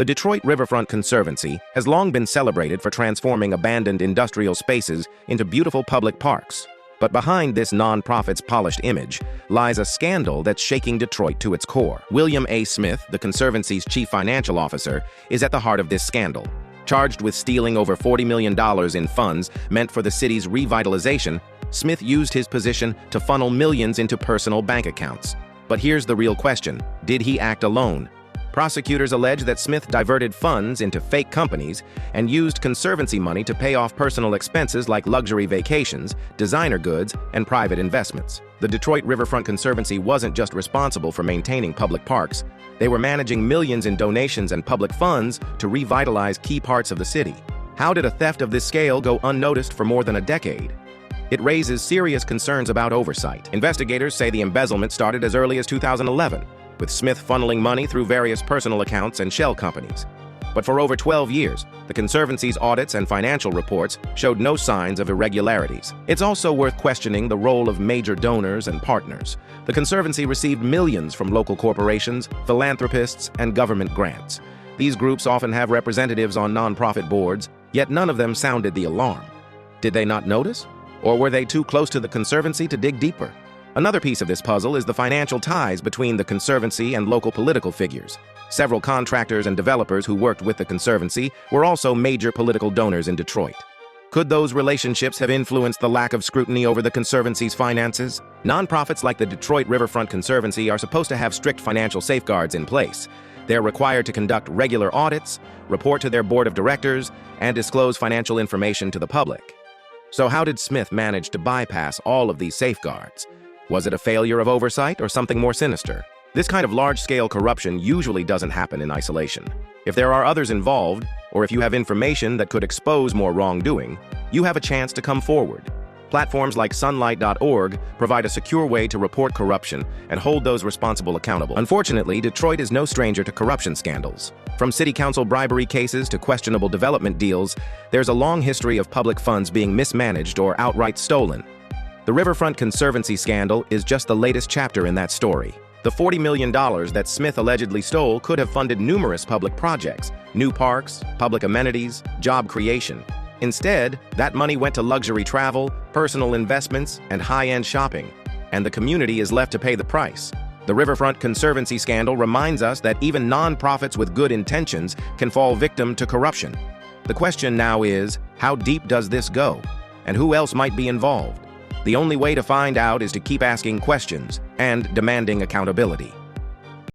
The Detroit Riverfront Conservancy has long been celebrated for transforming abandoned industrial spaces into beautiful public parks. But behind this nonprofit's polished image lies a scandal that's shaking Detroit to its core. William A. Smith, the Conservancy's chief financial officer, is at the heart of this scandal. Charged with stealing over $40 million in funds meant for the city's revitalization, Smith used his position to funnel millions into personal bank accounts. But here's the real question: did he act alone? Prosecutors allege that Smith diverted funds into fake companies and used Conservancy money to pay off personal expenses like luxury vacations, designer goods, and private investments. The Detroit Riverfront Conservancy wasn't just responsible for maintaining public parks. They were managing millions in donations and public funds to revitalize key parts of the city. How did a theft of this scale go unnoticed for more than a decade? It raises serious concerns about oversight. Investigators say the embezzlement started as early as 2011. With Smith funneling money through various personal accounts and shell companies. But for over 12 years, the Conservancy's audits and financial reports showed no signs of irregularities. It's also worth questioning the role of major donors and partners. The Conservancy received millions from local corporations, philanthropists, and government grants. These groups often have representatives on nonprofit boards, yet none of them sounded the alarm. Did they not notice? Or were they too close to the Conservancy to dig deeper? Another piece of this puzzle is the financial ties between the Conservancy and local political figures. Several contractors and developers who worked with the Conservancy were also major political donors in Detroit. Could those relationships have influenced the lack of scrutiny over the Conservancy's finances? Nonprofits like the Detroit Riverfront Conservancy are supposed to have strict financial safeguards in place. They're required to conduct regular audits, report to their board of directors, and disclose financial information to the public. So how did Smith manage to bypass all of these safeguards? Was it a failure of oversight or something more sinister? This kind of large-scale corruption usually doesn't happen in isolation. If there are others involved, or if you have information that could expose more wrongdoing, you have a chance to come forward. Platforms like sunlight.org provide a secure way to report corruption and hold those responsible accountable. Unfortunately, Detroit is no stranger to corruption scandals. From city council bribery cases to questionable development deals, there's a long history of public funds being mismanaged or outright stolen. The Riverfront Conservancy scandal is just the latest chapter in that story. The $40 million that Smith allegedly stole could have funded numerous public projects, new parks, public amenities, job creation. Instead, that money went to luxury travel, personal investments, and high-end shopping, and the community is left to pay the price. The Riverfront Conservancy scandal reminds us that even nonprofits with good intentions can fall victim to corruption. The question now is, how deep does this go? And who else might be involved? The only way to find out is to keep asking questions and demanding accountability.